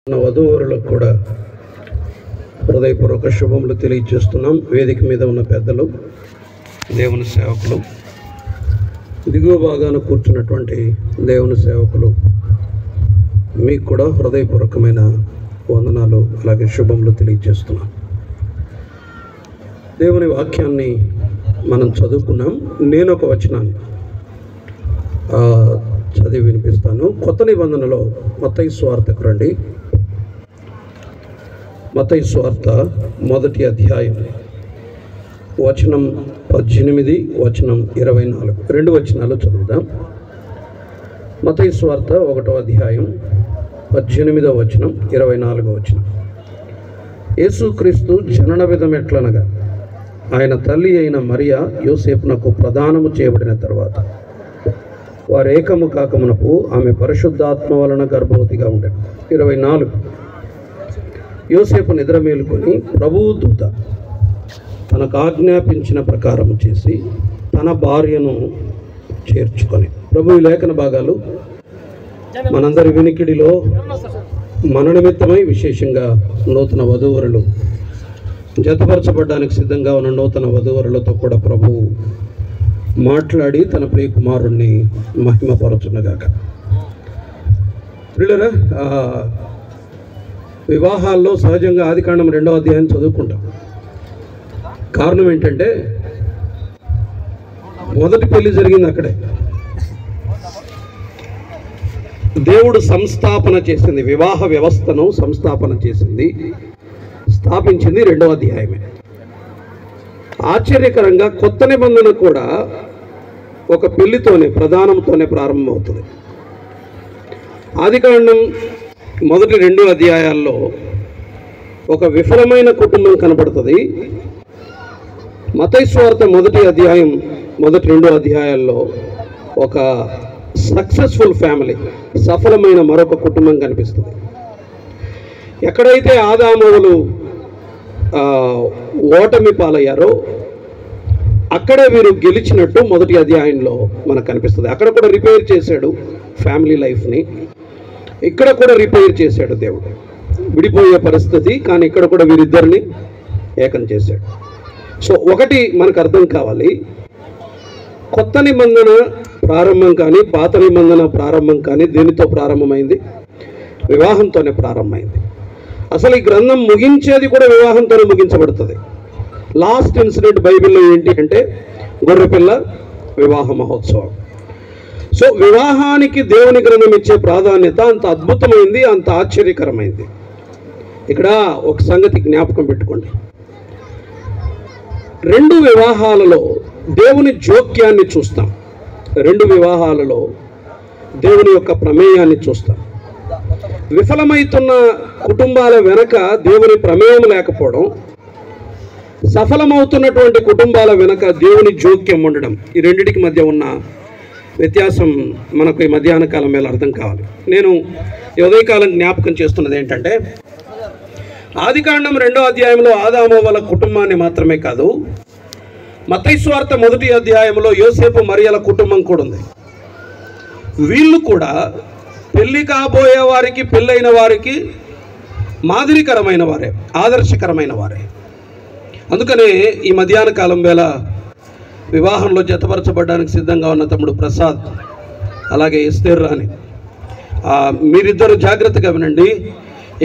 వధూవరులకు కూడా హృదయపూర్వక శుభములు తెలియజేస్తున్నాం. వేదిక మీద ఉన్న పెద్దలు, దేవుని సేవకులు, దిగువ భాగాన కూర్చున్నటువంటి దేవుని సేవకులు, మీకు కూడా హృదయపూర్వకమైన వందనాలు అలాగే శుభములు తెలియజేస్తున్నాం. దేవుని వాక్యాన్ని మనం చదువుకున్నాం. నేను ఒక వచనాన్ని చదివి వినిపిస్తాను. కొత్త నిబంధనలో మత్తయి సువార్తకు రండి. మత్తయి సువార్త 1వ అధ్యాయం వచనం 18, వచనం 24, 2 వచనాలు చదువుదాం. మత్తయి సువార్త 1వ అధ్యాయం 18వ వచనం, 24వ వచనం. యేసుక్రీస్తు జనన విధం ఎట్లనగా, ఆయన తల్లి అయిన మరియా యోసేపునకు ప్రదానము చేయబడిన తర్వాత వారు ఏకము కాకమునకు ఆమె పరిశుద్ధాత్మ వలన గర్భవతిగా ఉండేది. 24, యోసేపు నిద్ర మేలుకొని ప్రభువు దూత తనకు ఆజ్ఞాపించిన ప్రకారం చేసి తన భార్యను చేర్చుకొని. ప్రభు ఈ లేఖన భాగాలు మనందరి వినికిడిలో మన నిమిత్తమై, విశేషంగా నూతన వధూవరులు, జతపరచబడ్డానికి సిద్ధంగా ఉన్న నూతన వధూవరులతో కూడా ప్రభువు మాట్లాడి తన ప్రియ కుమారుణ్ణి మహిమపరచునగాక. ప్రియులారా, వివాహాల్లో సహజంగా ఆదికాండం 2వ అధ్యాయం చదువుకుంటాం. కారణం ఏంటంటే మొదటి పెళ్లి జరిగింది అక్కడే. దేవుడు సంస్థాపన చేసింది, వివాహ వ్యవస్థను సంస్థాపన చేసింది, స్థాపించింది 2వ అధ్యాయమే. ఆశ్చర్యకరంగా కొత్త నిబంధన కూడా ఒక పెళ్లితోనే, ప్రధానంతోనే ప్రారంభమవుతుంది. ఆదికాండం మొదటి 2 అధ్యాయాల్లో ఒక విఫలమైన కుటుంబం కనపడుతుంది. మత్తయి సువార్త 1వ అధ్యాయం మొదటి 2 అధ్యాయాల్లో ఒక సక్సెస్ఫుల్ ఫ్యామిలీ, సఫలమైన మరొక కుటుంబం కనిపిస్తుంది. ఎక్కడైతే ఆదాములు ఓటమి పాలయ్యారో అక్కడే వీరు గెలిచినట్టు 1వ అధ్యాయంలో మనకు కనిపిస్తుంది. అక్కడ కూడా రిపేర్ చేశాడు ఫ్యామిలీ లైఫ్ని, ఇక్కడ కూడా రిపేర్ చేశాడు దేవుడు. విడిపోయే పరిస్థితి, కానీ ఇక్కడ కూడా వీరిద్దరిని ఏకం చేశాడు. సో ఒకటి మనకు అర్థం కావాలి, కొత్త నిబంధన ప్రారంభం కానీ పాత నిబంధన ప్రారంభం కానీ దేనితో ప్రారంభమైంది? వివాహంతోనే ప్రారంభమైంది. అసలు ఈ గ్రంథం ముగించేది కూడా వివాహంతోనే ముగించబడుతుంది. లాస్ట్ ఇన్సిడెంట్ బైబిల్లో ఏంటి అంటే గొర్రెపిల్ల వివాహ మహోత్సవం. సో వివాహానికి దేవుని గ్రంథం ఇచ్చే ప్రాధాన్యత అంత అద్భుతమైంది, అంత ఆశ్చర్యకరమైంది. ఇక్కడ ఒక సంగతి జ్ఞాపకం పెట్టుకోండి. 2 వివాహాలలో దేవుని జోక్యాన్ని చూస్తాం, 2 వివాహాలలో దేవుని యొక్క ప్రమేయాన్ని చూస్తాం. విఫలమవుతున్న కుటుంబాల వెనక దేవుని ప్రమేయం లేకపోవడం, సఫలమవుతున్నటువంటి కుటుంబాల వెనక దేవుని జోక్యం ఉండడం, ఈ రెండింటికి మధ్య ఉన్న వ్యత్యాసం మనకు ఈ మధ్యాహ్న కాలం వేళ అర్థం కావాలి. నేను ఈ ఉదయకాలం జ్ఞాపకం చేస్తున్నది ఏంటంటే, ఆదికాండం 2వ అధ్యాయంలో ఆదాము వాళ్ళ కుటుంబాన్ని మాత్రమే కాదు, మత్తయి సువార్త 1వ అధ్యాయంలో యోసేపు మరియల కుటుంబం కూడా ఉంది. వీళ్ళు కూడా పెళ్లి కాబోయే వారికి, పెళ్ళైన వారికి మాదిరికరమైన వారే, ఆదర్శకరమైన వారే. అందుకనే ఈ మధ్యాహ్న కాలం వేళ వివాహంలో జతపరచబడడానికి సిద్ధంగా ఉన్న తమ్ముడు ప్రసాద్, అలాగే ఎస్తేర్ రాణి, మీరిద్దరు జాగ్రత్తగా వినండి.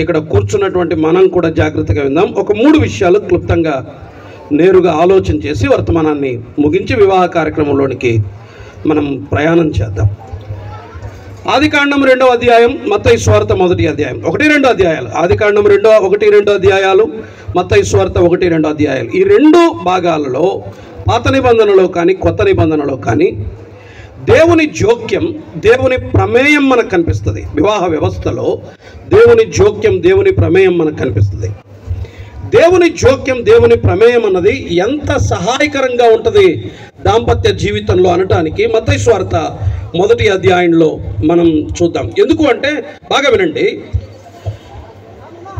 ఇక్కడ కూర్చున్నటువంటి మనం కూడా జాగ్రత్తగా విందాం. ఒక 3 విషయాలు క్లుప్తంగా నేరుగా ఆలోచన చేసి వర్తమానాన్ని ముగించి వివాహ కార్యక్రమంలోనికి మనం ప్రయాణం చేద్దాం. ఆదికాండం 2వ అధ్యాయం, మత్తయి సువార్త 1వ అధ్యాయం, 1-2 అధ్యాయాలు. ఆదికాండం 1-2 అధ్యాయాలు, మత్తయి సువార్త 1-2 అధ్యాయాలు. ఈ 2 భాగాలలో పాత నిబంధనలో కానీ కొత్త నిబంధనలో కానీ దేవుని జోక్యం, దేవుని ప్రమేయం మనకు కనిపిస్తుంది. వివాహ వ్యవస్థలో దేవుని జోక్యం, దేవుని ప్రమేయం మనకు కనిపిస్తుంది. దేవుని జోక్యం, దేవుని ప్రమేయం అన్నది ఎంత సహాయకరంగా ఉంటుంది దాంపత్య జీవితంలో అనటానికి మత్తయి సువార్త 1వ అధ్యాయంలో మనం చూద్దాం. ఎందుకు అంటే బాగా వినండి.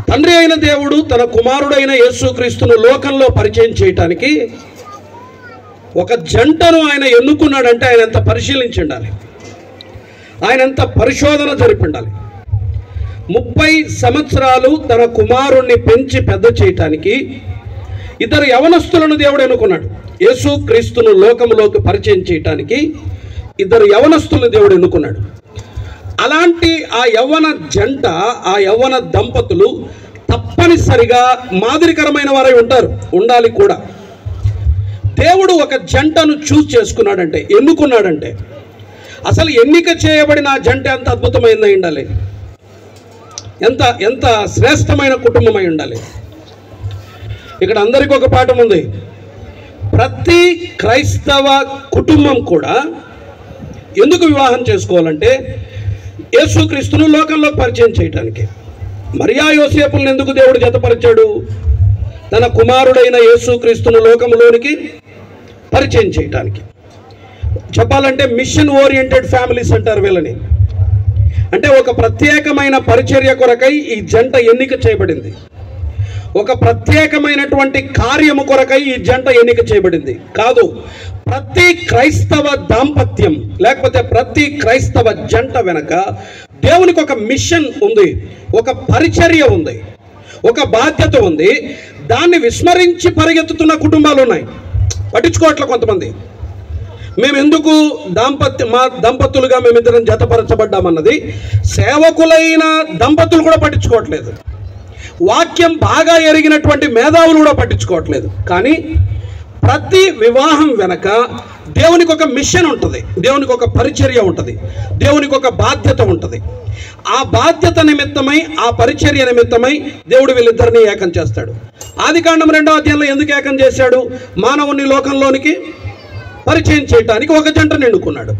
తండ్రి అయిన దేవుడు తన కుమారుడైన యేసుక్రీస్తును లోకంలో పరిచయం చేయటానికి ఒక జంటను ఆయన ఎన్నుకున్నాడంటే ఆయన ఎంత పరిశీలించి ఉండాలి, ఆయన ఎంత పరిశోధన జరిపి ఉండాలి. 30 సంవత్సరాలు తన కుమారుణ్ణి పెంచి పెద్ద చేయటానికి ఇద్దరు యవనస్తులను దేవుడు ఎన్నుకున్నాడు. యేసు క్రీస్తును లోకములోకి పరిచయం చేయటానికి ఇద్దరు యవనస్తులను దేవుడు ఎన్నుకున్నాడు. అలాంటి ఆ యవ్వన జంట, ఆ యవ్వన దంపతులు తప్పనిసరిగా మాదిరికరమైన వారై ఉండాలి కూడా. దేవుడు ఒక జంటను చూస్ చేసుకున్నాడంటే, ఎన్నుకున్నాడంటే, అసలు ఎన్నిక చేయబడిన ఆ జంట ఎంత అద్భుతమైందై ఉండాలి, ఎంత ఎంత శ్రేష్టమైన కుటుంబమై ఉండాలి. ఇక్కడ అందరికీ ఒక పాఠం ఉంది. ప్రతి క్రైస్తవ కుటుంబం కూడా ఎందుకు వివాహం చేసుకోవాలంటే యేసుక్రీస్తును లోకంలో పరిచయం చేయటానికి. మరియా యోసేపులను ఎందుకు దేవుడు జతపరిచాడు? తన కుమారుడైన యేసుక్రీస్తును లోకంలోనికి పరిచయం చేయటానికి. చెప్పాలంటే మిషన్ ఓరియంటెడ్ ఫ్యామిలీస్ అంటారు వీళ్ళని. అంటే ఒక ప్రత్యేకమైన పరిచర్య కొరకై ఈ జంట ఎన్నిక చేయబడింది. ఒక ప్రత్యేకమైనటువంటి కార్యము కొరకై ఈ జంట ఎన్నిక చేయబడింది కాదు. ప్రతి క్రైస్తవ దాంపత్యం లేకపోతే ప్రతి క్రైస్తవ జంట వెనక దేవునికి ఒక మిషన్ ఉంది, ఒక పరిచర్య ఉంది, ఒక బాధ్యత ఉంది. దాన్ని విస్మరించి పరిగెత్తుతున్న కుటుంబాలు ఉన్నాయి. పట్టించుకోవట్లే కొంతమంది. మేము ఎందుకు మా దంపతులుగా మేమిద్దరం జతపరచబడ్డామన్నది సేవకులైన దంపతులు కూడా పట్టించుకోవట్లేదు. వాక్యం బాగా ఎరిగినటువంటి మేధావులు కూడా పట్టించుకోవట్లేదు. కానీ ప్రతి వివాహం వెనక దేవునికి ఒక మిషన్ ఉంటుంది, దేవునికి ఒక పరిచర్య ఉంటుంది, దేవునికి ఒక బాధ్యత ఉంటుంది. ఆ బాధ్యత నిమిత్తమై, ఆ పరిచర్య నిమిత్తమై దేవుడు వీళ్ళిద్దరిని ఏకం చేస్తాడు. ఆదికాండం 2వ అధ్యాయంలో ఎందుకు ఏకం చేశాడు? మానవుని లోకంలోనికి పరిచయం చేయడానికి ఒక జంటను ఎన్నుకున్నాడు.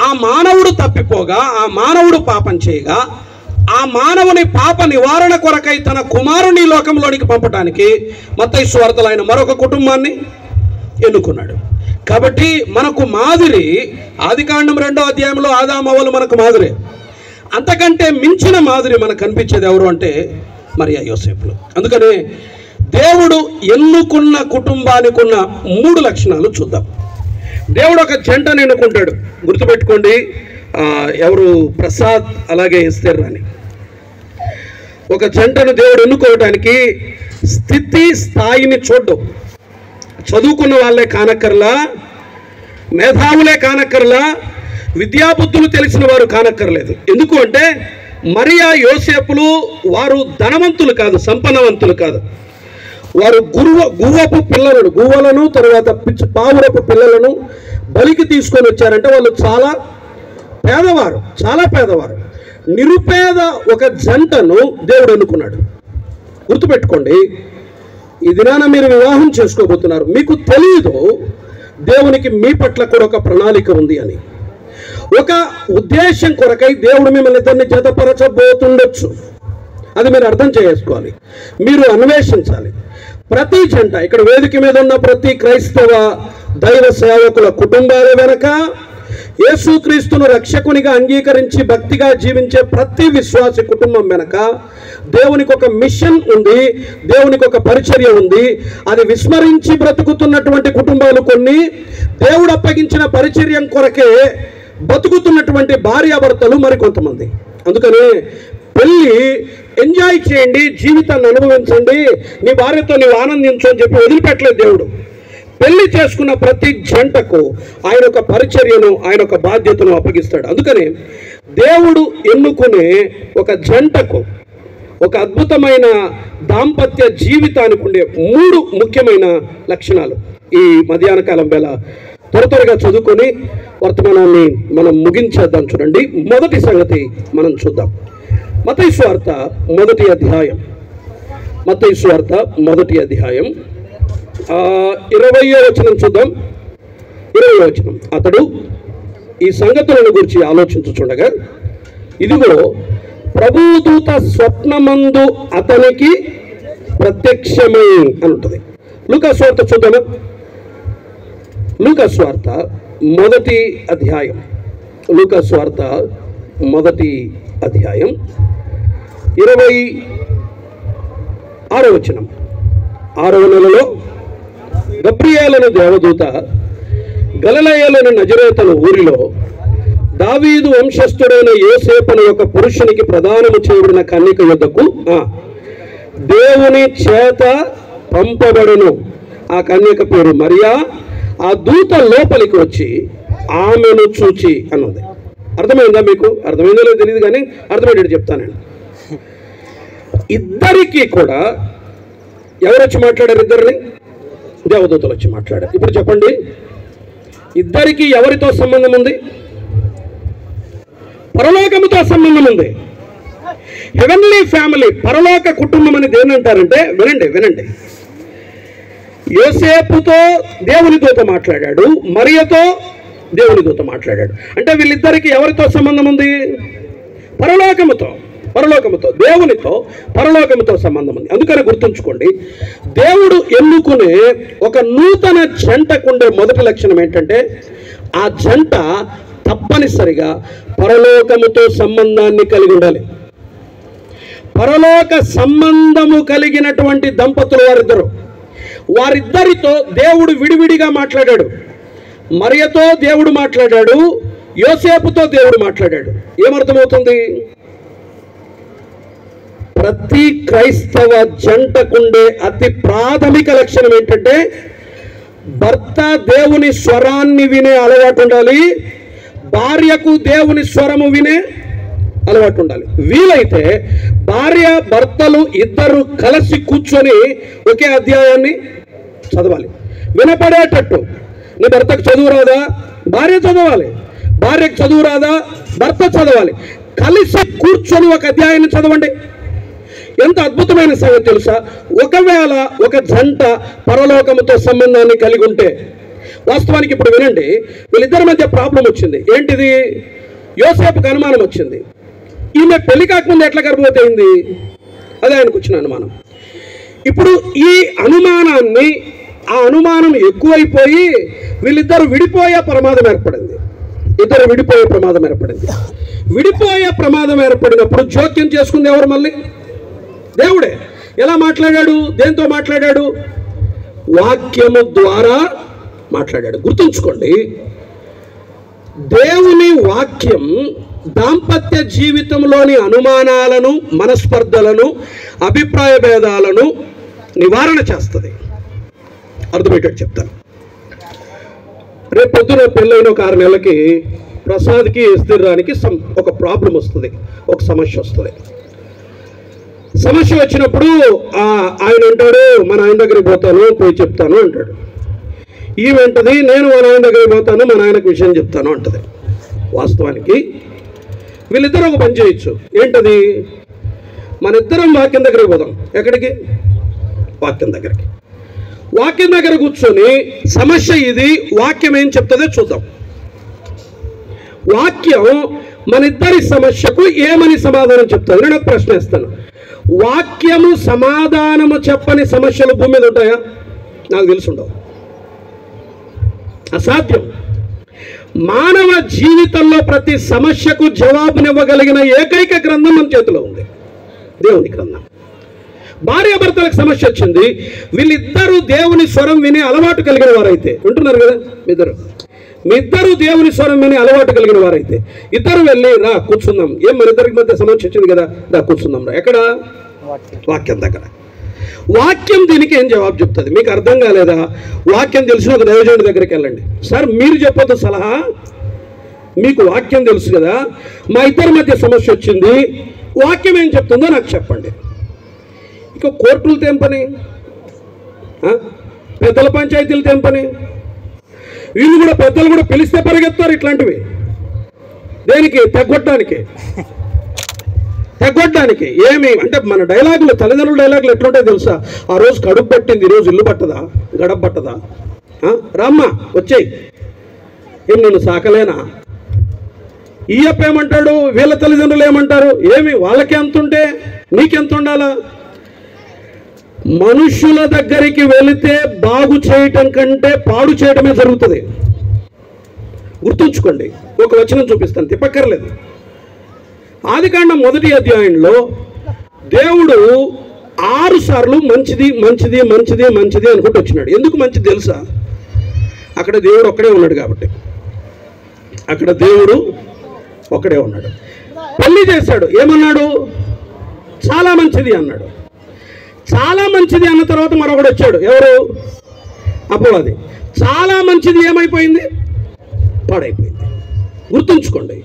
ఆ మానవుడు తప్పిపోగా, ఆ మానవుడు పాపం చేయగా, ఆ మానవుని పాప నివారణ కొరకై తన కుమారుని లోకంలోనికి పంపడానికి మత్తయి సువార్తలో ఆయన మరొక కుటుంబాన్ని ఎన్నుకున్నాడు. కాబట్టి మనకు మాదిరి ఆదికాండం 2వ అధ్యాయంలో ఆదాము హవ్వలు మనకు మాదిరి. అంతకంటే మించిన మాదిరి మనకు కనిపించేది ఎవరు అంటే మరియా యోసేపులు. అందుకనే దేవుడు ఎన్నుకున్న కుటుంబానికి ఉన్న 3 లక్షణాలు చూద్దాం. దేవుడు ఒక జంటను ఎన్నుకుంటాడు. గుర్తుపెట్టుకోండి, ఎవరు? ప్రసాద్ అలాగే ఎస్తేర్ రాణి. ఒక జంటను దేవుడు ఎన్నుకోవడానికి స్థితి స్థాయిని చూడడం. చదువుకున్న వాళ్ళే కానక్కర్లా, మేధావులే కానక్కర్లా, విద్యాబుద్ధులు తెలిసిన వారు కానక్కర్లేదు. ఎందుకు అంటే మరియా యోసేపులు వారు ధనవంతులు కాదు, సంపన్నవంతులు కాదు. వారు గువ్వపు పిల్లలను, గువ్వలను, తర్వాత పావురపు పిల్లలను బలికి తీసుకొని వచ్చారంటే వాళ్ళు చాలా పేదవారు, చాలా పేదవారు. నిరుపేద ఒక జంటను దేవుడు ఎన్నుకున్నాడు. గుర్తుపెట్టుకోండి, ఈ దినాన మీరు వివాహం చేసుకోబోతున్నారు. మీకు తెలియదు దేవునికి మీ పట్ల కూడా ఒక ప్రణాళిక ఉంది అని. ఒక ఉద్దేశం కొరకై దేవుడు మిమ్మల్ని ఇద్దరిని జతపరచబోతుండొచ్చు. అది మీరు అర్థం చేసుకోవాలి, మీరు అన్వేషించాలి. ప్రతి జంట, ఇక్కడ వేదిక మీద ఉన్న ప్రతి క్రైస్తవ దైవ సేవకుల కుటుంబాల వెనక, యేసుక్రీస్తును రక్షకునిగా అంగీకరించి భక్తిగా జీవించే ప్రతి విశ్వాసి కుటుంబం వెనక దేవునికి ఒక మిషన్ ఉంది, దేవునికి ఒక పరిచర్య ఉంది. అది విస్మరించి బ్రతుకుతున్నటువంటి కుటుంబాలు కొన్ని, దేవుడు అప్పగించిన పరిచర్యం కొరకే బతుకుతున్నటువంటి భార్యాభర్తలు మరికొంతమంది. అందుకని పెళ్ళి ఎంజాయ్ చేయండి, జీవితాన్ని అనుభవించండి, నీ భార్యతో నీవు ఆనందించు అని చెప్పి వదిలిపెట్టలేదు దేవుడు. పెళ్లి చేసుకున్న ప్రతి జంటకు ఆయన ఒక పరిచర్యను, ఆయన ఒక బాధ్యతను అప్పగిస్తాడు. అందుకని దేవుడు ఎన్నుకునే ఒక జంటకు ఒక అద్భుతమైన దాంపత్య జీవితానికి ఉండే 3 ముఖ్యమైన లక్షణాలు ఈ మధ్యాహ్న కాలం వేళ త్వరగా చదువుకొని వర్తమానాన్ని మనం ముగించేద్దాం. చూడండి, మొదటి సంగతి మనం చూద్దాం. మత్తయి సువార్త 1వ అధ్యాయం, మత్తయి సువార్త 1వ అధ్యాయం 20వ వచనం చూద్దాం. 20వ వచనం. అతడు ఈ సంగతులను గురించి ఆలోచించుచుండగా, ఇదిగో ప్రభుదూత స్వప్నమందు అతనికి ప్రత్యక్షమై అని ఉంటుంది. లూకా సువార్త చూద్దామా? లూకా సువార్త 1వ అధ్యాయం, లూకా సువార్త 1వ అధ్యాయం 26వ వచనం. 6వ నెలలో గబ్రియేలు అనే దేవదూత గలిలయలోని నజరేతు ఊరిలో దావీదు వంశస్థుడైన యోసేపును ఒక పురుషునికి ప్రదానము చేయబడిన కన్యక యొద్దకు దేవుని చేత పంపబడును. ఆ కన్యక పేరు మరియా. ఆ దూత లోపలికి వచ్చి ఆమెను చూచి అన్నది. అర్థమైందా మీకు? అర్థమైందో లేదో తెలియదు కానీ అర్థమయ్యేటట్టు చెప్తానండి. ఇద్దరికి కూడా ఎవరు వచ్చి మాట్లాడారు? ఇద్దరిని దేవదూతలు వచ్చి మాట్లాడారు. ఇప్పుడు చెప్పండి, ఇద్దరికి ఎవరితో సంబంధం ఉంది? పరలోకముతో సంబంధం ఉంది. హెవెన్లీ ఫ్యామిలీ, పరలోక కుటుంబం అని దేని అంటారంటే, వినండి, యోసేపుతో దేవుని దూత మాట్లాడాడు, మరియతో దేవుని దూత మాట్లాడాడు. అంటే వీళ్ళిద్దరికి ఎవరితో సంబంధం ఉంది? పరలోకముతో, దేవునితో, పరలోకముతో సంబంధం ఉంది. అందుకని గుర్తుంచుకోండి, దేవుడు ఎన్నుకునే ఒక నూతన జంటకుండే మొదటి లక్షణం ఏంటంటే, ఆ జంట తప్పనిసరిగా పరలోకముతో సంబంధాన్ని కలిగి ఉండాలి. పరలోక సంబంధము కలిగినటువంటి దంపతులు వారిద్దరితో దేవుడు విడివిడిగా మాట్లాడాడు. మరియతో దేవుడు మాట్లాడాడు, యోసేపుతో దేవుడు మాట్లాడాడు. ఏమర్థమవుతుంది? ప్రతి క్రైస్తవ జంటకుండే అతి ప్రాథమిక లక్షణం ఏంటంటే, భర్త దేవుని స్వరాన్ని వినే అలవాటు ఉండాలి, భార్యకు దేవుని స్వరము వినే అలవాటు ఉండాలి. వీలైతే భార్య భర్తలు ఇద్దరు కలిసి కూర్చొని ఒకే అధ్యాయాన్ని చదవాలి, వినపడేటట్టు. నీ భర్తకు చదువు రాదా? భార్య చదవాలి. భార్యకు చదువు రాదా? భర్త చదవాలి. కలిసి కూర్చొని ఒక అధ్యాయాన్ని చదవండి. ఎంత అద్భుతమైన సంగతి తెలుసా? ఒకవేళ ఒక జంట పరలోకముతో సంబంధాన్ని కలిగి ఉంటే, వాస్తవానికి ఇప్పుడు వినండి, వీళ్ళిద్దరి మధ్య ప్రాబ్లం వచ్చింది. ఏంటిది? యోసేపుకు అనుమానం వచ్చింది. ఈమె పెళ్లి కాకముందు ఎట్లా గర్భవతి అయింది? అదే ఆయనకు వచ్చిన అనుమానం. ఇప్పుడు ఈ అనుమానాన్ని, ఆ అనుమానం ఎక్కువైపోయి వీళ్ళిద్దరు విడిపోయే ప్రమాదం ఏర్పడింది. విడిపోయే ప్రమాదం ఏర్పడినప్పుడు జోక్యం చేసుకుంది ఎవరు? మళ్ళీ దేవుడే. ఎలా మాట్లాడాడు? దేంతో మాట్లాడాడు? వాక్యము ద్వారా మాట్లాడాడు. గుర్తుంచుకోండి, దేవుని వాక్యం దాంపత్య జీవితంలోని అనుమానాలను, మనస్పర్ధలను, అభిప్రాయ భేదాలను నివారణ చేస్తుంది. అర్థమయ్యేటట్టు చెప్తాను. రేపు పొద్దున పెళ్ళైన ఒక 6 నెలలకి ప్రసాద్కి ఎస్తీర్రానికి ఒక ప్రాబ్లం వస్తుంది, ఒక సమస్య వస్తుంది. సమస్య వచ్చినప్పుడు ఆయన అంటాడు, మన ఆయన దగ్గరికి పోతాను, పోయి చెప్తాను అంటాడు. ఈమెంటది, నేను మన ఆయన దగ్గరికి పోతాను, మన ఆయనకు విషయం చెప్తాను అంటది. వాస్తవానికి వీళ్ళిద్దరూ ఒక పని చేయొచ్చు. ఏంటది? మన ఇద్దరం వాక్యం దగ్గరికి పోదాం. ఎక్కడికి? వాక్యం దగ్గరికి. వాక్యం దగ్గర కూర్చొని సమస్య ఇది, వాక్యం ఏం చెప్తుందో చూద్దాం. వాక్యం మన ఇద్దరి సమస్యకు ఏమని సమాధానం చెప్తుంది? నేను ఒక ప్రశ్న ఇస్తాను. వాక్యము సమాధానము చెప్పని సమస్యలు భూమి మీద ఉంటాయా? నాకు తెలుసుండవు, అసాధ్యం. మానవ జీవితంలో ప్రతి సమస్యకు జవాబునివ్వగలిగిన ఏకైక గ్రంథం మన చేతిలో ఉంది, దేవుని గ్రంథం. భార్యాభర్తలకు సమస్య వచ్చింది, వీళ్ళిద్దరూ దేవుని స్వరం వినే అలవాటు కలిగిన వారైతే, వింటున్నారు కదా మీ ఇద్దరు దేవుని స్వరం వినే అలవాటు కలిగిన వారైతే ఇద్దరు వెళ్ళి, రా కూర్చుందాం, ఏం మన ఇద్దరికి మధ్య సమస్య వచ్చింది కదా, రా కూర్చుందాం రా. ఎక్కడ? వాక్యం దగ్గర. వాక్యం దీనికి ఏం జవాబు చెప్తుంది? మీకు అర్థం కాలేదా? వాక్యం తెలిసిన ఒక దైవజనుడి దగ్గరికి వెళ్ళండి. సార్ మీరు చెప్పొద్దు సలహా, మీకు వాక్యం తెలుసు కదా, మా ఇద్దరి మధ్య సమస్య వచ్చింది, వాక్యం ఏం చెప్తుందో నాకు చెప్పండి. ఇక కోర్టులు తెంపని, పెద్దల పంచాయతీలు తెంపని, వీళ్ళు కూడా పెద్దలు కూడా పిలిస్తే పరిగెత్తారు ఇట్లాంటివి. దేనికి? తెగొట్టడానికి. ఏమి అంటే మన డైలాగులు, తల్లిదండ్రుల డైలాగులు ఎట్లుంటాయి తెలుసా? ఆ రోజు కడుపు పట్టింది, ఈరోజు ఇల్లు పట్టదా, గడప పట్టదా? రామ్మా వచ్చేయి, ఏం నేను సాకలేనా? ఈయప్ప ఏమంటాడు, వీళ్ళ తల్లిదండ్రులు ఏమంటారు? ఏమి వాళ్ళకి ఎంత ఉంటే నీకెంత ఉండాలా? మనుషుల దగ్గరికి వెళితే బాగు చేయటం కంటే పాడు చేయటమే జరుగుతుంది. గుర్తుంచుకోండి. ఒక వచనం చూపిస్తాను, తిప్పక్కర్లేదు. ఆదికాండం 1వ అధ్యాయంలో దేవుడు 6 సార్లు మంచిది మంచిది మంచిది మంచిది అనుకుంటూ వచ్చినాడు. ఎందుకు మంచిది తెలుసా? అక్కడ దేవుడు ఒక్కడే ఉన్నాడు కాబట్టి. అక్కడ దేవుడు ఒకడే ఉన్నాడు. పెళ్లి చేశాడు, ఏమన్నాడు? చాలా మంచిది అన్నాడు. చాలా మంచిది అన్న తర్వాత మరొకడు వచ్చాడు, ఎవరు? అపవాది. చాలా మంచిది ఏమైపోయింది? పాడైపోయింది. గుర్తుంచుకోండి,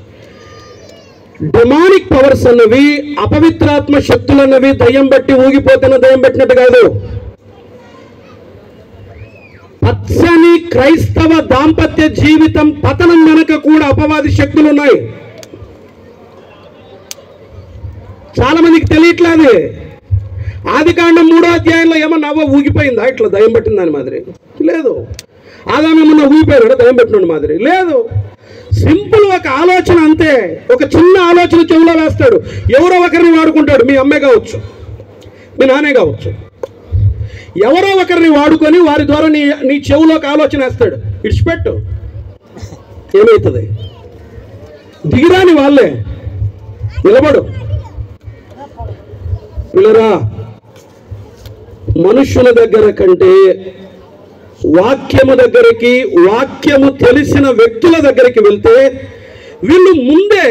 డెమానిక్ పవర్స్ అన్నవి, అపవిత్రాత్మ శక్తులు అన్నవి దయ్యం బట్టి ఊగిపోతున్న దయ్యం పెట్టినట్టు కాదు. పచ్చని క్రైస్తవ దాంపత్య జీవితం పతనం వెనక కూడా అపవాది శక్తులు ఉన్నాయి. చాలా మందికి తెలియట్లేదు. ఆదికాండం 3వ అధ్యాయంలో ఏమన్నా ఊగిపోయిందా ఇట్లా దయ్యం పెట్టింది దాని మాదిరి? లేదు. ఆదాము ఏమన్నా ఊగిపోయాడు దయ్యం పెట్టిన మాదిరి? లేదు. సింపుల్ ఒక ఆలోచన అంతే. ఒక చిన్న ఆలోచన చెవులో వేస్తాడు, ఎవరో ఒకరిని వాడుకుంటాడు. మీ అమ్మే కావచ్చు, మీ నాన్నే కావచ్చు, ఎవరో ఒకరిని వాడుకొని వారి ద్వారా నీ చెవులోకి ఆలోచన వేస్తాడు. ఇడిచిపెట్టు, ఏమవుతుంది? దిగిరాని వాళ్ళే, నిలబడు. పిల్లరా, మనుషుల దగ్గర కంటే వాక్యము దగ్గరికి, వాక్యము తెలిసిన వ్యక్తుల దగ్గరికి వెళ్తే వీళ్ళు ముందే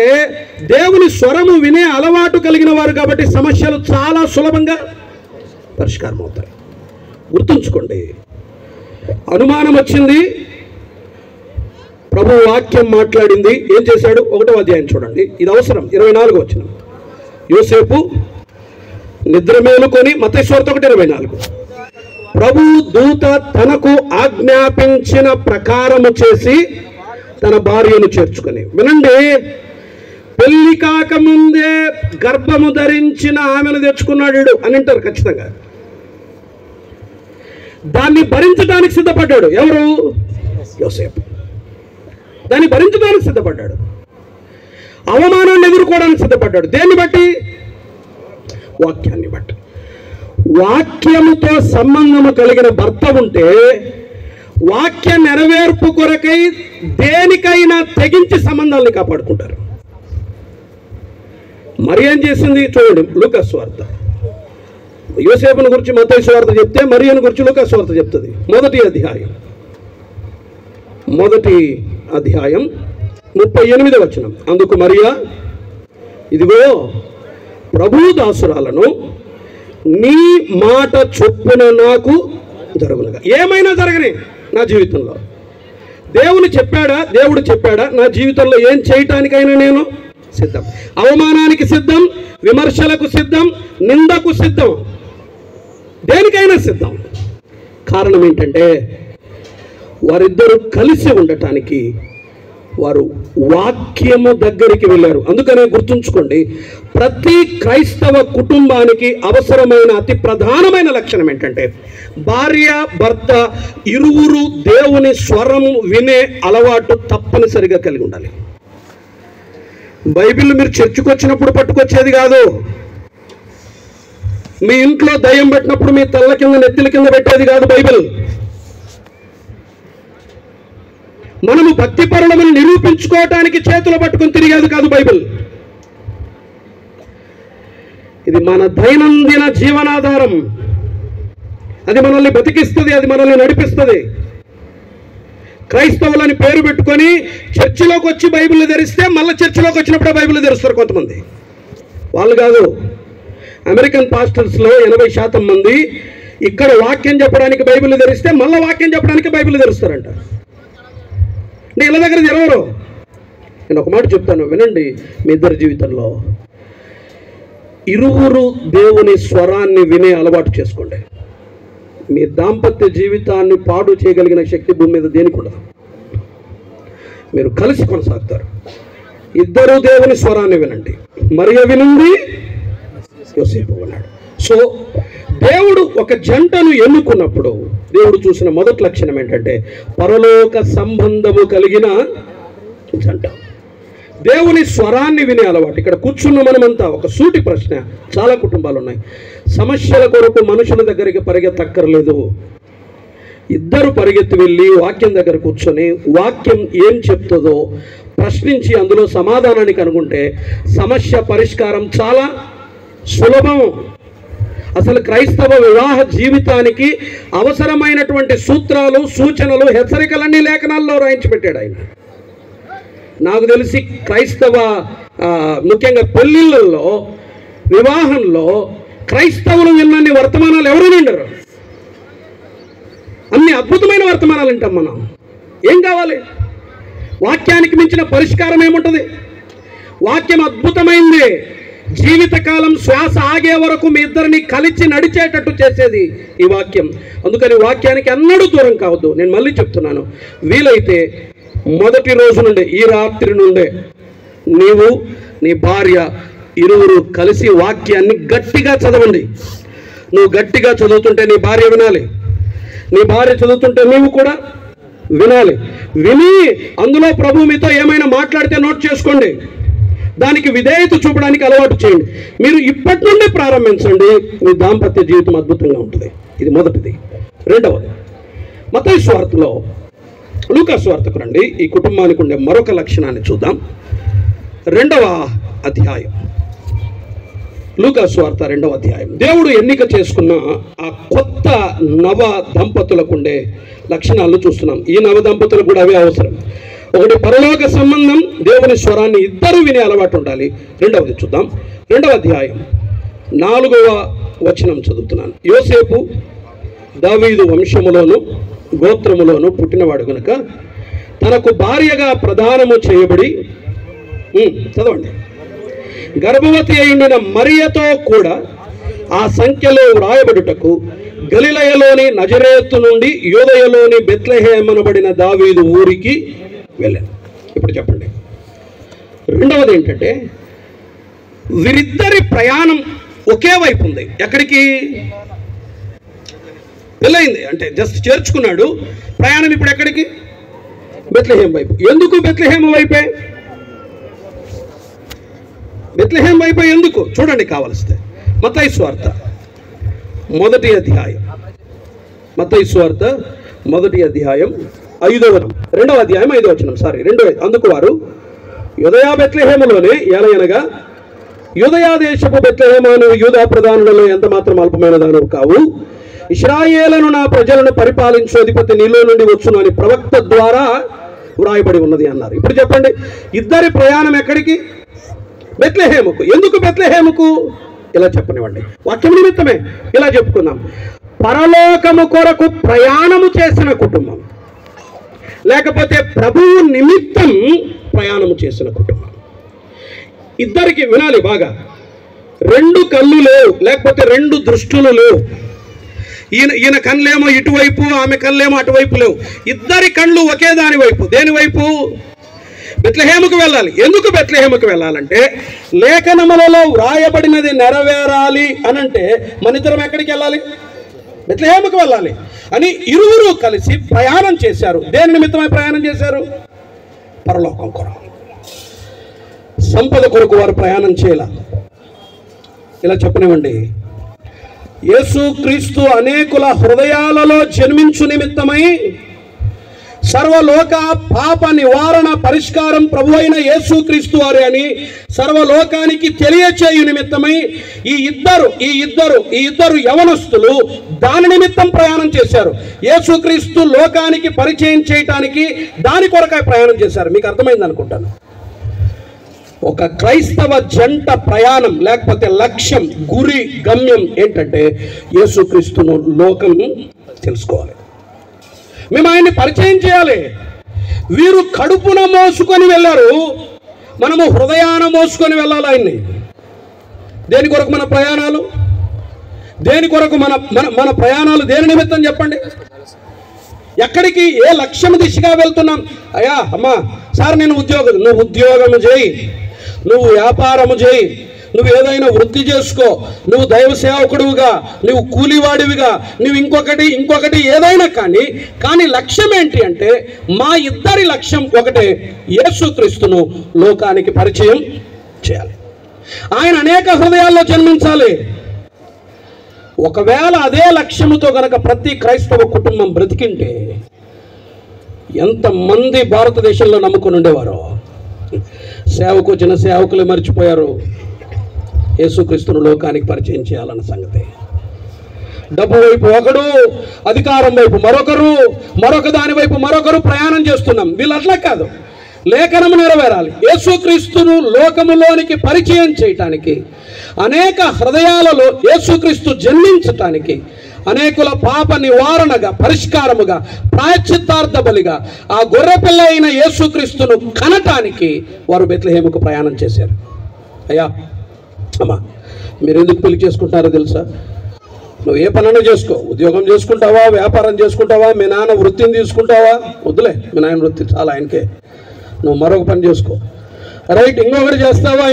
దేవుని స్వరము వినే అలవాటు కలిగిన వారు కాబట్టి సమస్యలు చాలా సులభంగా పరిష్కారం అవుతాయి. గుర్తుంచుకోండి, అనుమానం వచ్చింది, ప్రభు వాక్యం మాట్లాడింది, ఏం చేశాడు? 1వ అధ్యాయం చూడండి, ఇది అవసరం. 24 వచనం. యోసేపు నిద్ర మేలుకొని, మత్తయి సువార్త 1:24, ప్రభు దూత తనకు ఆజ్ఞాపించిన ప్రకారము చేసి తన భార్యను చేర్చుకొని. వినండి, పెళ్లి కాకముందే గర్భము ధరించిన ఆమెను తెచ్చుకున్నాడు అని అంటారు ఖచ్చితంగా. దాన్ని భరించడానికి సిద్ధపడ్డాడు. ఎవరు? యోసేపు. దాన్ని భరించడానికి సిద్ధపడ్డాడు. అవమానాన్ని ఎదుర్కోవడానికి సిద్ధపడ్డాడు. దేన్ని బట్టి? వాక్యాన్ని బట్టి. వాక్యముతో సంబంధము కలిగిన భర్త ఉంటే వాక్య నెరవేర్పు కొరకై దేనికైనా తెగించి సంబంధాలని కాపాడుకుంటారు. మరి ఏం చేసింది చూడండి, లూకా సువార్త. యోసేపుని గురించి మత్తయి సువార్త చెప్తే, మరియను గురించి లూకా సువార్త చెప్తుంది. 1వ అధ్యాయం 38వ వచనం. అందుకు మరియా, ఇదిగో ప్రభు దాసురాలను, నీ మాట చొప్పున నాకు జరుగునుగా. ఏమైనా జరగని నా జీవితంలో. దేవుడు చెప్పాడా? నా జీవితంలో ఏం చేయటానికైనా నేను సిద్ధం. అవమానానికి సిద్ధం, విమర్శలకు సిద్ధం, నిందకు సిద్ధం, దేనికైనా సిద్ధం. కారణం ఏంటంటే వారిద్దరూ కలిసి ఉండటానికి వారు వాక్యము దగ్గరికి వెళ్ళారు. అందుకనే గుర్తుంచుకోండి, ప్రతి క్రైస్తవ కుటుంబానికి అవసరమైన అతి ప్రధానమైన లక్షణం ఏంటంటే భార్య భర్త ఇరువురు దేవుని స్వరము వినే అలవాటు తప్పనిసరిగా కలిగి ఉండాలి. బైబిల్ మీరు చర్చికి వచ్చినప్పుడు పట్టుకొచ్చేది కాదు. మీ ఇంట్లో దయ్యం పెట్టినప్పుడు మీ తల్ల కింద నెత్తిల కింద పెట్టేది కాదు బైబిల్. మనము భక్తి పరులమని నిరూపించుకోవటానికి చేతులు పట్టుకుని తిరిగేది కాదు బైబిల్. ఇది మన దైనందిన జీవనాధారం. అది మనల్ని బతికిస్తుంది, అది మనల్ని నడిపిస్తుంది. క్రైస్తవులని పేరు పెట్టుకొని చర్చిలోకి వచ్చి బైబిల్ తెరిస్తే మళ్ళీ చర్చిలోకి వచ్చినప్పుడే బైబిల్ తెరుస్తారు కొంతమంది. వాళ్ళు కాదు. అమెరికన్ పాస్టర్స్లో 80% మంది ఇక్కడ వాక్యం చెప్పడానికి బైబిల్ తెరిస్తే మళ్ళీ వాక్యం చెప్పడానికి బైబిల్ తెరుస్తారంట. ఇళ్ళ దగ్గర తెరవరు. నేను ఒక మాట చెప్తాను, వినండి. మీ ఇద్దరి జీవితంలో ఇరువురు దేవుని స్వరాన్ని వినే అలవాటు చేసుకోండి. మీ దాంపత్య జీవితాన్ని పాడు చేయగలిగిన శక్తి భూమి మీద దేనికి ఉండదు. మీరు కలిసి కొనసాగుతారు. ఇద్దరు దేవుని స్వరాన్ని వినండి. మరియ వినండి, యోసేపు విన్నాడు. సో దేవుడు ఒక జంటను ఎన్నుకున్నప్పుడు దేవుడు చూసిన మొదటి లక్షణం ఏంటంటే పరలోక సంబంధము కలిగిన జంట, దేవుని స్వరాన్ని వినే అలవాటు. ఇక్కడ కూర్చున్న మనమంతా ఒక సూటి ప్రశ్న, చాలా కుటుంబాలు ఉన్నాయి. సమస్యల కొరకు మనుషుల దగ్గరికి పరిగెత్తక్కర్లేదు. ఇద్దరు పరిగెత్తి వెళ్ళి వాక్యం దగ్గర కూర్చొని వాక్యం ఏం చెప్తుందో ప్రశ్నించి అందులో సమాధానాన్ని కనుగొంటే సమస్య పరిష్కారం చాలా సులభం. అసలు క్రైస్తవ వివాహ జీవితానికి అవసరమైనటువంటి సూత్రాలు, సూచనలు, హెచ్చరికలన్నీ లేఖనాల్లో రాయించి పెట్టాడు ఆయన. నాకు తెలిసి క్రైస్తవ ముఖ్యంగా పెళ్ళిళ్ళల్లో వివాహంలో క్రైస్తవులు విన్నన్ని వర్తమానాలు ఎవరు విండరు. అన్ని అద్భుతమైన వర్తమానాలు వింటాం మనం. ఏం కావాలి? వాక్యానికి మించిన పరిష్కారం ఏముంటుంది? వాక్యం అద్భుతమైంది. జీవితకాలం శ్వాస ఆగే వరకు మీ ఇద్దరిని కలిసి నడిచేటట్టు చేసేది ఈ వాక్యం. అందుకని వాక్యానికి అన్నడూ దూరం కావద్దు. నేను మళ్ళీ చెప్తున్నాను, వీలైతే మొదటి రోజు నుండే, ఈ రాత్రి నుండే నీవు నీ భార్య ఇరువురు కలిసి వాక్యాన్ని గట్టిగా చదవండి. నువ్వు గట్టిగా చదువుతుంటే నీ భార్య వినాలి, నీ భార్య చదువుతుంటే నీవు కూడా వినాలి. విని అందులో ప్రభు మీతో ఏమైనా మాట్లాడితే నోట్ చేసుకోండి. దానికి విధేయత చూపడానికి అలవాటు చేయండి. మీరు ఇప్పటి నుండి ప్రారంభించండి, మీ దాంపత్య జీవితం అద్భుతంగా ఉంటుంది. ఇది మొదటిది. రెండవది, మత్తయి సువార్తలో లూకా సువార్తకు రండి. ఈ కుటుంబానికి ఉండే మరొక లక్షణాన్ని చూద్దాం. 2వ అధ్యాయం, లూకా సువార్త 2వ అధ్యాయం. దేవుడు ఎన్నిక చేసుకున్న ఆ కొత్త నవ దంపతులకు ఉండే లక్షణాలను చూస్తున్నాం. ఈ నవ దంపతులకు కూడా అవే అవసరం. ఒకటి, పరలోక సంబంధం, దేవుని స్వరాన్ని ఇద్దరు వినే అలవాటు ఉండాలి. రెండవది చూద్దాం. 2వ అధ్యాయం 4వ వచనం చదువుతున్నాను. యోసేపు దావీదు వంశములోను గోత్రములోను పుట్టినవాడు గనుక తనకు భార్యగా ప్రదానము చేయబడి, చదవండి, గర్భవతి అయిన మరియతో కూడా ఆ సంఖ్యలో వ్రాయబడుటకు గలిలయలోని నజరేతు నుండి యూదయలోని బెత్లెహేము అనబడిన దావీదు ఊరికి వెళ్ళాను. ఇప్పుడు చెప్పండి, రెండవది ఏంటంటే వీరిద్దరి ప్రయాణం ఒకే వైపు ఉంది. ఎక్కడికి? పెళ్ళయింది అంటే జస్ట్ చేర్చుకున్నాడు. ప్రయాణం ఇప్పుడు ఎక్కడికి? బెత్లెహేము వైపు. ఎందుకు బెత్లెహేము వైపే? బెత్లెహేము వైపే ఎందుకు? చూడండి కావలిస్తే. మత్తయి సువార్త 1వ అధ్యాయం, మత్తయి సువార్త 1వ అధ్యాయం 5వ వచనం, 2వ అధ్యాయం 5వ వచనం, సారీ 2వ. అందుకు వారు యూదయ బెత్లెహేములోనే, ఎలయనగా యూదయ దేశపు బెత్లెహేము యూదా ప్రధానులలో ఎంత మాత్రం అల్పమైన దానవు కావు, ఇశ్రాయేలును నా ప్రజలను పరిపాలించు అధిపతి నీలో నుండి వచ్చును అని ప్రవక్త ద్వారా వ్రాయబడి ఉన్నది అన్నారు. ఇప్పుడు చెప్పండి, ఇద్దరి ప్రయాణం ఎక్కడికి? బెత్లెహేముకు. ఎందుకు బెత్లెహేముకు? ఇలా చెప్పనివ్వండి, వాక్యం నిమిత్తమే ఇలా చెప్పుకుందాం. పరలోకము కొరకు ప్రయాణము చేసిన కుటుంబం, లేకపోతే ప్రభువు నిమిత్తం ప్రయాణము చేసిన కుటుంబం. ఇద్దరికి వినాలి బాగా, 2 కళ్ళు లేవు, లేకపోతే 2 దృష్టులు లేవు. ఈయన కళ్ళేమో ఇటువైపు, ఆమె కళ్ళేమో అటువైపు లేవు. ఇద్దరి కళ్ళు ఒకే దాని వైపు. దేని వైపు? బెత్లెహేముకు వెళ్ళాలి. ఎందుకు బెత్లెహేముకు వెళ్ళాలంటే లేఖనములలో వ్రాయబడినది నెరవేరాలి అనంటే మన ఇద్దరం ఎక్కడికి వెళ్ళాలి? బెత్లెహేముకు వెళ్ళాలి అని ఇరువురు కలిసి ప్రయాణం చేశారు. దేని నిమిత్తమై ప్రయాణం చేశారు? పరలోకం కొరకు. సంపద కొరకు వారు ప్రయాణం చేయాల. ఇలా చెప్పనివ్వండి, యేసుక్రీస్తు అనేకుల హృదయాలలో జన్మించు నిమిత్తమై సర్వలోక పాప నివారణ పరిష్కారం ప్రభు అయిన యేసుక్రీస్తు వారి అని సర్వలోకానికి తెలియచేయు నిమిత్తమై ఈ ఇద్దరు యవనస్తులు దాని నిమిత్తం ప్రయాణం చేశారు. యేసుక్రీస్తు లోకానికి పరిచయం చేయటానికి దాని కొరకై ప్రయాణం చేశారు. మీకు అర్థమైంది అనుకుంటాను. ఒక క్రైస్తవ జంట ప్రయాణం లేకపోతే లక్ష్యం, గురి, గమ్యం ఏంటంటే యేసుక్రీస్తును లోకం తెలుసుకోవాలి. మేము ఆయన్ని పరిచయం చేయాలి. వీరు కడుపున మోసుకొని వెళ్ళారు, మనము హృదయాన మోసుకొని వెళ్ళాలి ఆయన్ని. దేని కొరకు మన ప్రయాణాలు? దేని కొరకు మన ప్రయాణాలు దేని నిమిత్తం చెప్పండి? ఎక్కడికి? ఏ లక్ష్యం దిశగా వెళ్తున్నాం? అయ్యా అమ్మా సార్ నేను నువ్వు ఉద్యోగము చేయి, నువ్వు వ్యాపారము చేయి, నువ్వు ఏదైనా వృత్తి చేసుకో, నువ్వు దైవ సేవకుడివిగా, నువ్వు కూలివాడివిగా, నువ్వు ఇంకొకటి ఏదైనా కానీ లక్ష్యం ఏంటి అంటే మా ఇద్దరి లక్ష్యం ఒకటే, యేసుక్రీస్తును లోకానికి పరిచయం చేయాలి. ఆయన అనేక హృదయాల్లో జన్మించాలి. ఒకవేళ అదే లక్ష్యముతో గనక ప్రతి క్రైస్తవ కుటుంబం బ్రతికింటే ఎంతమంది భారతదేశంలో నమ్ముకొని ఉండేవారో. సేవకు వచ్చిన సేవకులు మర్చిపోయారు యేసుక్రీస్తును లోకానికి పరిచయం చేయాలన్న సంగతి. డబ్బు వైపు ఒకడు, అధికారం వైపు మరొకరు, మరొక దాని వైపు మరొకరు ప్రయాణం చేస్తున్నాం. వీళ్ళు అట్లా కాదు. లేఖనము నెరవేరాలి. యేసుక్రీస్తును లోకములోనికి పరిచయం చేయటానికి, అనేక హృదయాలలో యేసుక్రీస్తు జన్మించటానికి, అనేకుల పాప నివారణగా, పరిష్కారముగా, ప్రాయశ్చిత్తార్థ బలిగా ఆ గొర్రెపిల్ల అయిన యేసుక్రీస్తును కనటానికి వారు బెత్లెహేముకు ప్రయాణం చేశారు. అయ్యా అమ్మా, మీరు ఎందుకు పెళ్లి చేసుకుంటారో తెలుసా? నువ్వు ఏ పనైనా చేసుకో, ఉద్యోగం చేసుకుంటావా, వ్యాపారం చేసుకుంటావా, మీ నాన్న వృత్తిని తీసుకుంటావా, వద్దులే, మీ నాయన వృత్తి చాలా ఆయనకే, నువ్వు మరొక పని చేసుకో, రైట్, ఇంకొకటి చేస్తావా,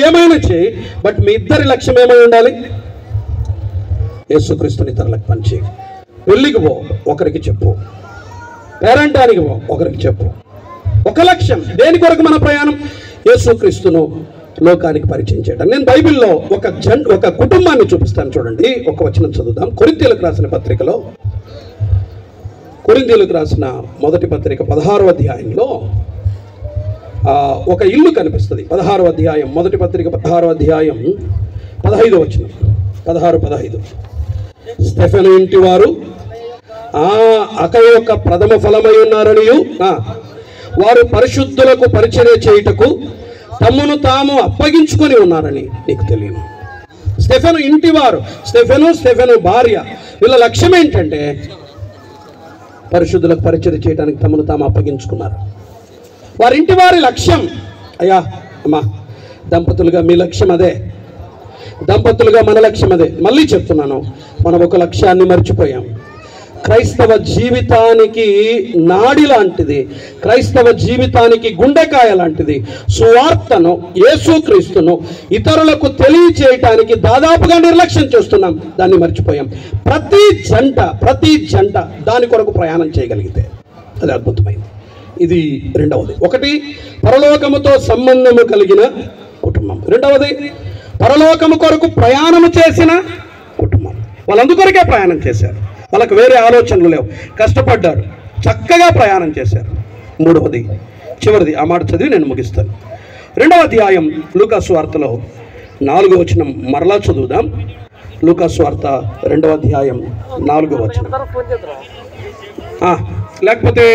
ఏమైనా చేయి, బట్ మీ ఇద్దరి లక్ష్యం ఏమై ఉండాలి? యేసుక్రీస్తుని ఇతరులకు పని చేయి. పెళ్ళికి పో, ఒకరికి చెప్పు. పేరంటానికి పో, ఒకరికి చెప్పు. ఒక లక్ష్యం. దేని కొరకు మన ప్రయాణం? యేసుక్రీస్తును లోకానికి పరిచయం చేయడం. నేను బైబిల్లో ఒక కుటుంబాన్ని చూపిస్తాను, చూడండి. ఒక వచనం చదువుదాం. కొరింథీయులకు రాసిన పత్రికలో, కొరింథీయులకు రాసిన మొదటి పత్రిక 16వ అధ్యాయంలో ఒక ఇల్లు కనిపిస్తుంది. 16వ అధ్యాయం, మొదటి పత్రిక 16వ అధ్యాయం 15వ వచనం. 16:15. స్టెఫెను ఇంటి వారు అకయ యొక్క ప్రథమ ఫలమై ఉన్నారనియు, వారు పరిశుద్ధులకు పరిచర్య చేయుటకు తమ్మును తాము అప్పగించుకొని ఉన్నారని నీకు తెలియను. స్టెఫెను ఇంటివారు, స్టెఫెను భార్య, వీళ్ళ లక్ష్యం ఏంటంటే పరిశుద్ధులకు పరిచర్య చేయడానికి తమను తాము అప్పగించుకున్నారు. వారింటి వారి లక్ష్యం. అయ్యా అమ్మా, దంపతులుగా మీ లక్ష్యం అదే, దంపతులుగా మన లక్ష్యం అదే. మళ్ళీ చెప్తున్నాను, మనం ఒక లక్ష్యాన్ని మర్చిపోయాం. క్రైస్తవ జీవితానికి నాడి లాంటిది, క్రైస్తవ జీవితానికి గుండెకాయ లాంటిది సువార్తను, యేసుక్రీస్తును ఇతరులకు తెలియచేయటానికి దాదాపుగా నిర్లక్ష్యం చేస్తున్నాం, దాన్ని మర్చిపోయాం. ప్రతి జంట దాని కొరకు ప్రయాణం చేయగలిగితే అది అద్భుతమైంది. ఇది రెండవది. ఒకటి, పరలోకముతో సంబంధము కలిగిన కుటుంబం. రెండవది, పరలోకము కొరకు ప్రయాణము చేసిన కుటుంబం. వాళ్ళు అందుకొరకే ప్రయాణం చేశారు, వాళ్ళకు వేరే ఆలోచనలు లేవు, కష్టపడ్డారు, చక్కగా ప్రయాణం చేశారు. మూడవది, చివరిది, ఆ మాట చదివి నేను ముగిస్తాను. 2వ అధ్యాయం లూకాసు వార్తలో 4వ వచనం మరలా చదువుదాం. లూకాసు వార్త 2వ అధ్యాయం 4వ వచనం, లేకపోతే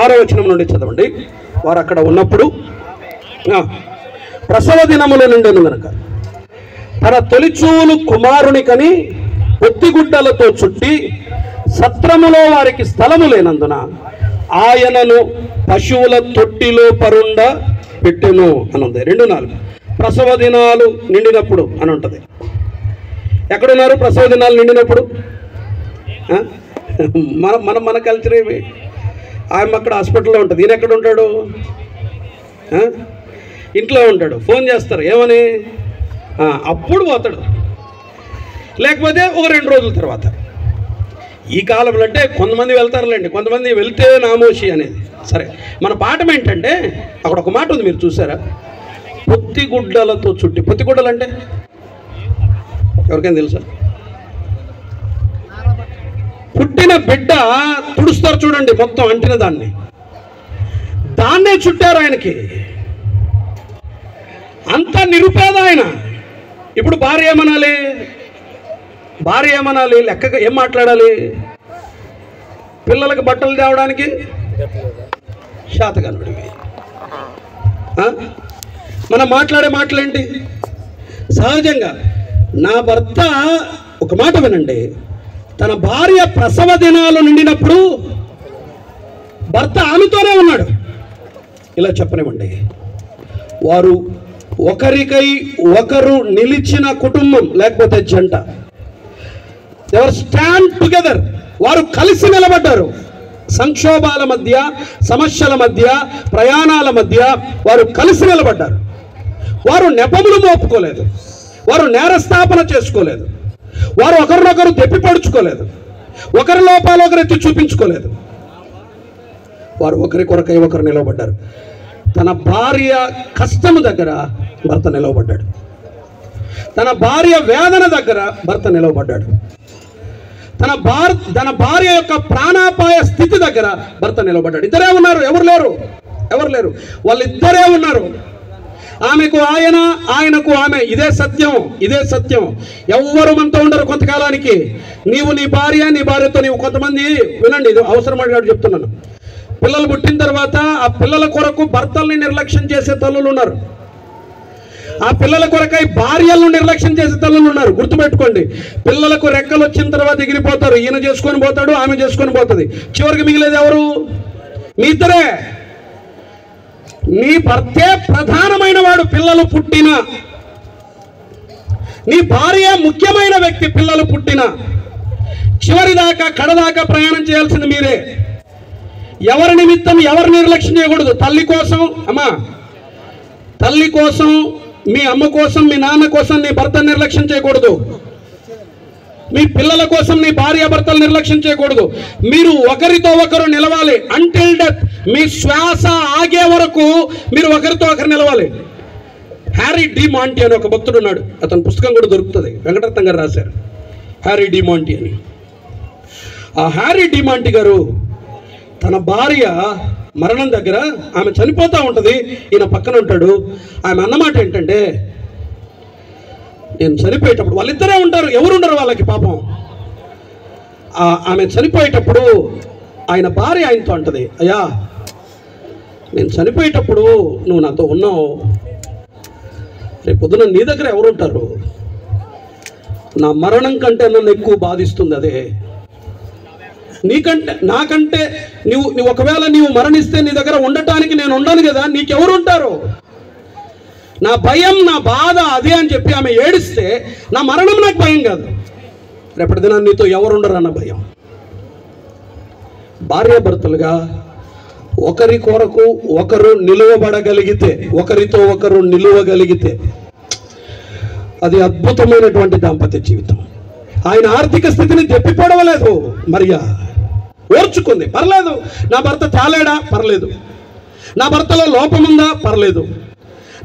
6వ వచనం నుండి చదవండి. వారు అక్కడ ఉన్నప్పుడు ప్రసవ దినముల నుండెను గనుక తన తొలిచూలు కుమారుని కని పొత్తిగుడ్డలతో చుట్టి సత్రములో వారికి స్థలము లేనందున ఆయనను పశువుల తొట్టిలో పరుండ పెట్టెను అని ఉంది. 2:4 ప్రసవ దినాలు నిండినప్పుడు అని ఉంటుంది. ఎక్కడున్నారు ప్రసవ దినాలు నిండినప్పుడు? మన కల్చర్ ఏమి? ఆయన అక్కడ హాస్పిటల్లో ఉంటుంది, ఈయన ఎక్కడ ఉంటాడు? ఇంట్లో ఉంటాడు. ఫోన్ చేస్తారు, ఏమని? అప్పుడు పోతాడు, లేకపోతే ఒక 2 రోజుల తర్వాత. ఈ కాలంలో అంటే కొంతమంది వెళ్తారులేండి, కొంతమంది వెళ్తే నామోషి అనేది. సరే, మన పాఠం ఏంటంటే అక్కడ ఒక మాట ఉంది, మీరు చూసారా? పొత్తిగుడ్డలతో చుట్టి. పొత్తిగుడ్డలు అంటే ఎవరికైనా తెలుసా? పుట్టిన బిడ్డ తుడుస్తారు చూడండి, మొత్తం అంటిన దాన్నే చుట్టారు ఆయనకి. అంత నిరుపేద ఆయన. ఇప్పుడు భార్య ఏమనాలి? లెక్కగా ఏం మాట్లాడాలి? పిల్లలకు బట్టలు తేవడానికి శాతగానుడివి. మనం మాట్లాడే మాటలేంటి? సహజంగా నా భర్త, ఒక మాట వినండి, తన భార్య ప్రసవ దినాలు నిండినప్పుడు భర్త ఆమెతోనే ఉన్నాడు. ఇలా చెప్పనివ్వండి, వారు ఒకరికై ఒకరు నిలిచిన కుటుంబం, లేకపోతే జంట. ఎవరు స్టాండ్ టుగెదర్, వారు కలిసి నిలబడ్డారు. సంక్షోభాల మధ్య, సమస్యల మధ్య, ప్రయాణాల మధ్య వారు కలిసి నిలబడ్డారు. వారు నెపములు మోపుకోలేదు, వారు నేరస్థాపన చేసుకోలేదు, వారు ఒకరినొకరు దెప్పిపడుచుకోలేదు, ఒకరి లోపాలు ఒకరు ఎత్తి చూపించుకోలేదు. వారు ఒకరి కొరకై ఒకరు నిలబడ్డారు. తన భార్య కష్టము దగ్గర భర్త నిలవబడ్డాడు, తన భార్య వేదన దగ్గర భర్త నిలవబడ్డాడు, తన భార్య యొక్క ప్రాణాపాయ స్థితి దగ్గర భర్త నిలబడ్డాడు. ఇద్దరే ఉన్నారు, ఎవరు లేరు, వాళ్ళిద్దరే ఉన్నారు. ఆమెకు ఆయన, ఆయనకు ఆమె. ఇదే సత్యం. ఎవ్వరు మనతో ఉండరు కొంతకాలానికి. నీవు నీ భార్యతో నీవు, కొంతమంది వినండి, ఇది అవసరమని చెప్తున్నాను. పిల్లలు పుట్టిన తర్వాత ఆ పిల్లల కొరకు భర్తల్ని నిర్లక్ష్యం చేసే తల్లులు ఉన్నారు. ఆ పిల్లల కొరకై భార్యలను నిర్లక్ష్యం చేసే తల్లులు ఉన్నారు. గుర్తుపెట్టుకోండి, పిల్లలకు రెక్కలు వచ్చిన తర్వాత ఎగిరిపోతారు. ఈయన చేసుకొని పోతాడు, ఆమె చేసుకొని పోతుంది. చివరికి మిగిలేది ఎవరు? మీ ఇద్దరే. నీ భర్తే ప్రధానమైన వాడు పిల్లలు పుట్టిన, నీ భార్య ముఖ్యమైన వ్యక్తి పిల్లలు పుట్టిన. చివరి దాకా కడదాకా ప్రయాణం చేయాల్సింది మీరే. ఎవరి నిమిత్తం ఎవరు నిర్లక్ష్యం చేయకూడదు. తల్లి కోసం, అమ్మా, తల్లి కోసం, మీ అమ్మ కోసం, మీ నాన్న కోసం నీ భర్త నిర్లక్ష్యం చేయకూడదు. మీ పిల్లల కోసం నీ భార్య భర్తలు నిర్లక్ష్యం చేయకూడదు. మీరు ఒకరితో ఒకరు నిలవాలి. అంటిల్ డెత్, మీ శ్వాస ఆగే వరకు మీరు ఒకరితో ఒకరు నిలవాలి. హ్యారీ డి మాంటీ అని ఒక భక్తుడు ఉన్నాడు. అతని పుస్తకం కూడా దొరుకుతుంది, వెంకటరత్నం గారు రాశారు, హ్యారీ డి మాంటీ అని. ఆ హ్యారీ డి మాంటీ గారు తన భార్య మరణం దగ్గర, ఆమె చనిపోతూ ఉంటుంది, ఈయన పక్కన ఉంటాడు. ఆమె అన్నమాట ఏంటంటే, నేను చనిపోయేటప్పుడు, వాళ్ళిద్దరే ఉంటారు, ఎవరు ఉండరు వాళ్ళకి పాపం. ఆమె చనిపోయేటప్పుడు ఆయన భార్య ఆయనతో అంటది, అయ్యా నేను చనిపోయేటప్పుడు నువ్వు నాతో ఉన్నావు, రేపు పొద్దున నీ దగ్గర ఎవరు ఉంటారు? నా మరణం కంటే నన్ను ఎక్కువ బాధిస్తుంది అదే. నీకంటే నాకంటే నువ్వు ఒకవేళ నీవు మరణిస్తే నీ దగ్గర ఉండటానికి నేను ఉండను కదా, నీకెవరు ఉంటారు? నా భయం, నా బాధ అదే అని చెప్పి ఆమె ఏడిస్తే, నా మరణం నాకు భయం కాదు, రేపటి దినాన్ని నీతో ఎవరుండరు అన్న భయం. భార్యాభర్తలుగా ఒకరి కొరకు ఒకరు నిలువబడగలిగితే, ఒకరితో ఒకరు నిలువగలిగితే అది అద్భుతమైనటువంటి దాంపత్య జీవితం. ఆయన ఆర్థిక స్థితిని తెప్పిపోవడలేదు, మరియా ఓర్చుకుంది. పర్లేదు, నా భర్త తాలేడా, పర్లేదు, నా భర్తలో లోపముందా, పర్లేదు,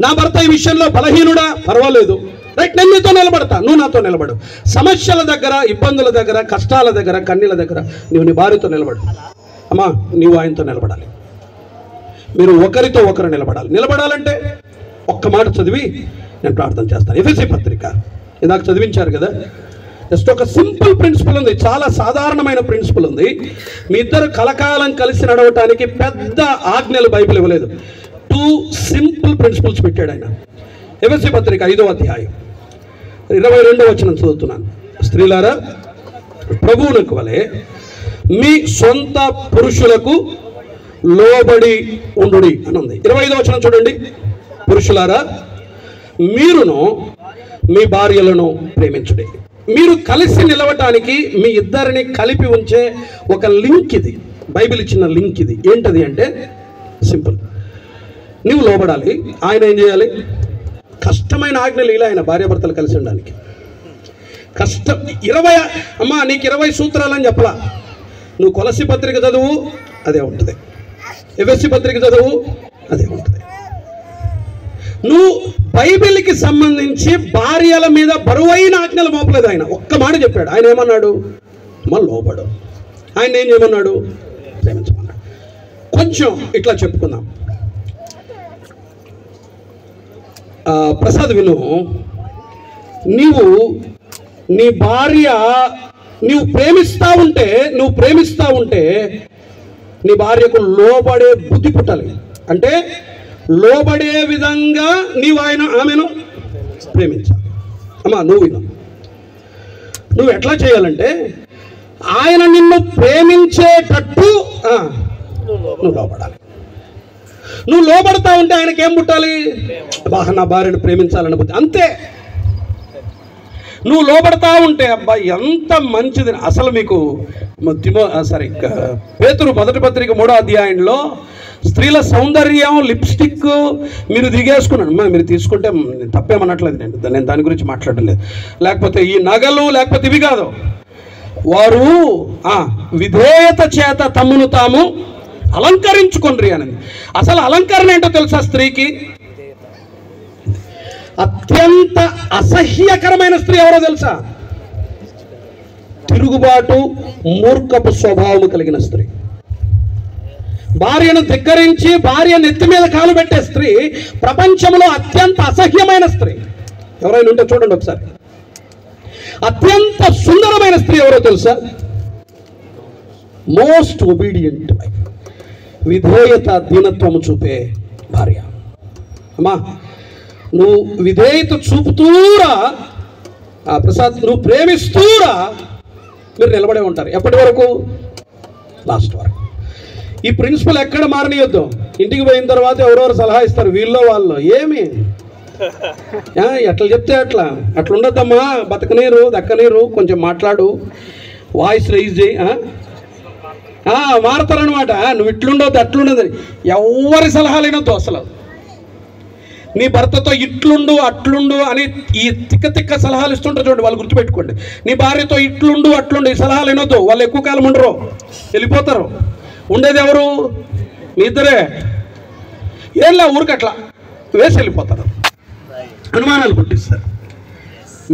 నా భర్త ఈ విషయంలో బలహీనుడా, పర్వాలేదు, రైట్, నేను నీతో నిలబడతా, నువ్వు నాతో నిలబడు. సమస్యల దగ్గర, ఇబ్బందుల దగ్గర, కష్టాల దగ్గర, కన్నీళ్ళ దగ్గర నువ్వు నీ భార్యతో నిలబడు. అమ్మా, నీవు ఆయనతో నిలబడాలి. మీరు ఒకరితో ఒకరు నిలబడాలి. నిలబడాలంటే ఒక్క మాట చదివి నేను ప్రార్థన చేస్తాను. ఎఫెసీ పత్రిక ఇందాక చదివించారు కదా, జస్ట్ ఒక సింపుల్ ప్రిన్సిపల్ ఉంది, చాలా సాధారణమైన ప్రిన్సిపల్ ఉంది. మీ ఇద్దరు కలకాలం కలిసి నడవటానికి పెద్ద ఆజ్ఞలు బైబిల్ ఇవ్వలేదు. 2 సింపుల్ ప్రిన్సిపల్స్ పెట్టాడు ఆయన. ఎఫెసీ పత్రిక 5వ అధ్యాయం 22వ వచనం చదువుతున్నాను. స్త్రీలారా, ప్రభువునకు వలె మీ సొంత పురుషులకు లోబడి ఉండుడి అని ఉంది. 25వ వచనం చూడండి. పురుషులారా, మీరును మీ భార్యలను ప్రేమించుడి. మీరు కలిసి నిలవటానికి మీ ఇద్దరిని కలిపి ఉంచే ఒక లింక్ ఇది, బైబిల్ ఇచ్చిన లింక్ ఇది. ఏంటది అంటే సింపుల్, నువ్వు లోబడాలి, ఆయన ఏం చేయాలి? కష్టమైన ఆజ్ఞలు ఇలా ఆయన భార్యాభర్తలు కలిసి ఉండడానికి కష్టం. 20 అమ్మా నీకు 20 సూత్రాలని చెప్పలా. నువ్వు కొలసి పత్రిక చదువు, అదే ఉంటుంది. ఎఫెసీ పత్రిక చదువు, అదే ఉంటుంది. నువ్వు బైబిల్కి సంబంధించి భార్యల మీద బరువైన ఆజ్ఞలు మోపలేదు ఆయన. ఒక్క మాట చెప్పాడు. ఆయన ఏమన్నాడు? మళ్ళీ లోబడు. ఆయన ఏం చేయమన్నాడు? ప్రేమించమన్నాడు. కొంచెం ఇట్లా చెప్పుకుందాం. ప్రసాద్ విను, నీవు నీ భార్య, నువ్వు ప్రేమిస్తా ఉంటే నీ భార్యకు లోబడే బుద్ధి పుట్టాలి. అంటే లోబడే విధంగా నీవు ఆమెను ప్రేమించాలి. అమ్మా నువ్వు విను, నువ్వు ఎట్లా చేయాలంటే ఆయన నిన్ను ప్రేమించేటట్టు నువ్వు లోబడాలి. నువ్వు లోబడతా ఉంటే ఆయనకేం పుట్టాలి? బాగా నా భార్యను ప్రేమించాలని బుద్ధి, అంతే. నువ్వు లోబడతా ఉంటే అబ్బా ఎంత మంచిది. అసలు మీకు పేతురు 1వ పత్రిక 3వ అధ్యాయంలో స్త్రీల సౌందర్యం, లిప్స్టిక్ మీరు దిగేసుకున్నాను. మీరు తీసుకుంటే తప్పేమన్నట్లేదు, నేను దాని గురించి మాట్లాడడం లేదు. లేకపోతే ఈ నగలు, లేకపోతే ఇవి కాదు, వారు విధేయత చేత తమ్మును తాము అలంకరించుకొండ్రి అనేది. అసలు అలంకరణ ఏంటో తెలుసా? స్త్రీకి అత్యంత అసహ్యకరమైన స్త్రీ ఎవరో తెలుసా? తిరుగుబాటు, మూర్ఖపు స్వభావము కలిగిన స్త్రీ. భార్యను ధిక్కరించి భార్య నెత్తి మీద కాలు పెట్టే స్త్రీ ప్రపంచంలో అత్యంత అసహ్యమైన స్త్రీ. ఎవరైనా ఉంటే చూడండి ఒకసారి. అత్యంత సుందరమైన స్త్రీ ఎవరో తెలుసా? Most obedient wife. విధేయత, దీనత్వము చూపే భార్య. అమ్మా, నువ్వు విధేయత చూపుతూరా ప్రసాద్, నువ్వు ప్రేమిస్తూరా మీరు నిలబడే ఉంటారు. ఎప్పటి వరకు? లాస్ట్ వరకు. ఈ ప్రిన్సిపల్ ఎక్కడ మారనియొద్దు. ఇంటికి పోయిన తర్వాత ఎవరెవరు సలహా ఇస్తారు, వీళ్ళు వాళ్ళు ఏమి ఎట్లా చెప్తే అట్లా ఉండొద్దమ్మా, బతకనీరు దక్కనీరు, కొంచెం మాట్లాడు, వాయిస్ రైజ్ చేయి, మారుతారనమాట. నువ్వు ఇట్లుండొద్దు అట్లుండదు, ఎవరి సలహాలు వినొద్దు అసలు. నీ భర్తతో ఇట్లుండు అట్లుండు అని ఈ తిక్క సలహాలు ఇస్తుంటారు చూడండి, వాళ్ళు గుర్తుపెట్టుకోండి. నీ భార్యతో ఇట్లుండు అట్లుండు ఈ సలహాలు వినొద్దు, వాళ్ళు ఎక్కువ కాలం ఉండరు, వెళ్ళిపోతారు. ఉండేది ఎవరు? మీ ఇద్దరే. ఏంలా ఊరికి అట్లా వేసి వెళ్ళిపోతారు, అనుమానాలు పుట్టిస్తారు.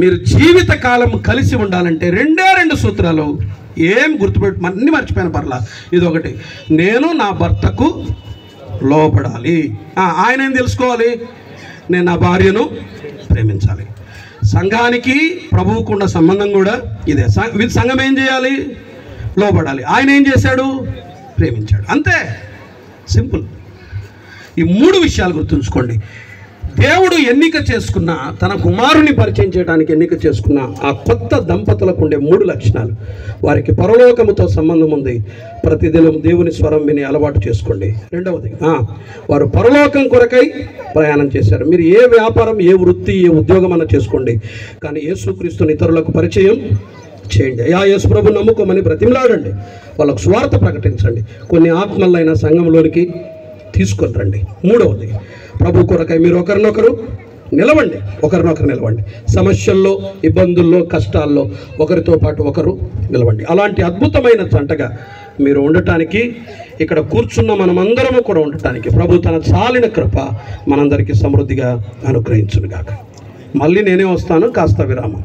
మీరు జీవితకాలం కలిసి ఉండాలంటే రెండు సూత్రాలు. ఏం గుర్తుపెట్టు, అన్నీ మర్చిపోయిన పర్లా, ఇది ఒకటి, నేను నా భర్తకు లోపడాలి. ఆయన ఏం తెలుసుకోవాలి? నేను నా భార్యను ప్రేమించాలి. సంఘానికి ప్రభువుకు ఉన్న సంబంధం కూడా ఇదే. సంఘం ఏం చేయాలి? లోపడాలి. ఆయన ఏం చేశాడు? ప్రేమించాడు. అంతే, సింపుల్. ఈ 3 విషయాలు గుర్తుంచుకోండి. దేవుడు ఎన్నిక చేసుకున్న, తన కుమారుని పరిచయం చేయడానికి ఎన్నిక చేసుకున్న ఆ కొత్త దంపతులకు ఉండే 3 లక్షణాలు. వారికి పరలోకముతో సంబంధం ఉంది. ప్రతిదినం దేవుని స్వరం విని అలవాటు చేసుకోండి. రెండవది, వారు పరలోకం కొరకై ప్రయాణం చేశారు. మీరు ఏ వ్యాపారం, ఏ వృత్తి, ఏ ఉద్యోగం అన్నా చేసుకోండి, కానీ యేసుక్రీస్తుని ఇతరులకు పరిచయం చేయండి. యేసు ప్రభు నమ్ముకోమని బ్రతిమలాడండి, వాళ్ళకు స్వార్థ ప్రకటించండి, కొన్ని ఆత్మలైన సంఘంలోనికి తీసుకొని రండి. మూడవది, ప్రభు కొరకై మీరు ఒకరినొకరు నిలవండి. సమస్యల్లో, ఇబ్బందుల్లో, కష్టాల్లో ఒకరితో పాటు ఒకరు నిలవండి. అలాంటి అద్భుతమైన జంటగా మీరు ఉండటానికి, ఇక్కడ కూర్చున్న మనమందరము కూడా ఉండటానికి ప్రభు తన చాలిన కృప మనందరికీ సమృద్ధిగా అనుగ్రహించునుగాక. మళ్ళీ నేనే వస్తాను, కాస్త విరామం.